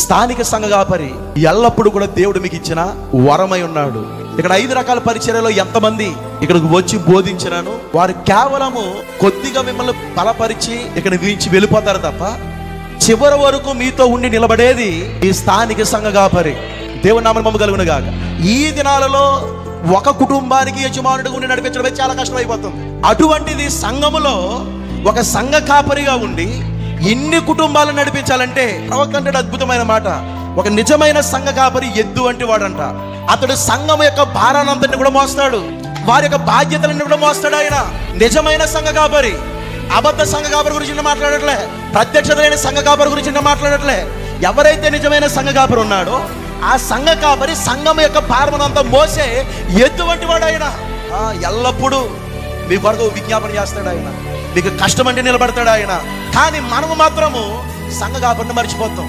స్థానిక సంఘ కాపరి ఎల్లప్పుడూ కూడా దేవుడు మీకు ఇచ్చిన వరమై ఉన్నాడు. ఇక్కడ 5 రకాల పరిచర్యలో ఎంతమంది ఇక్కడికి వచ్చి బోధించినాను, వారు కేవలము కొద్దిగా మిమ్మల్ని బలపరిచి ఇక్కడ నుంచి వెళ్ళిపోతారు తప్ప చివరి వరకు మీతో ఉండి నిలబడేది ఈ స్థానిక సంఘ కాపరి. దేవుని నామమున మహిమ కలుగును గాక. ఈ దినాలలో ఒక కుటుంబానికి యజమానుడిగా ఉండి నడిపించడం చాలా కష్టమైపోతుంది. అటువంటిది సంఘములో ఒక సంఘ కాపరిగా ఉండి ఇన్ని కుటుంబాలను నడిపించాలంటే ప్రవక్త అద్భుతమైన మాట. ఒక నిజమైన సంఘ కాపరి ఎద్దు వంటి వాడంట. అతడు సంఘం యొక్క భారానంతటిని కూడా మోస్తాడు, వారి యొక్క బాధ్యతలన్నీ కూడా మోస్తాడు. ఆయన నిజమైన సంఘ కాపరి. అబద్ధ సంఘ కాపరి గురించి మాట్లాడట్లే, ప్రత్యక్షత లేని సంఘ కాపరి గురించి మాట్లాడట్లే. ఎవరైతే నిజమైన సంఘ కాపరి ఉన్నాడో ఆ సంఘ కాపరి సంఘం యొక్క భారమనంతా మోసే ఎద్దు వంటి వాడు. ఆయన ఎల్లప్పుడూ మీ కొరకు విజ్ఞాపన చేస్తాడు. ఆయన మీకు కష్టం అంటే నిలబడతాడు ఆయన. కానీ మనము మాత్రము సంఘ కాపరిని మర్చిపోతాం.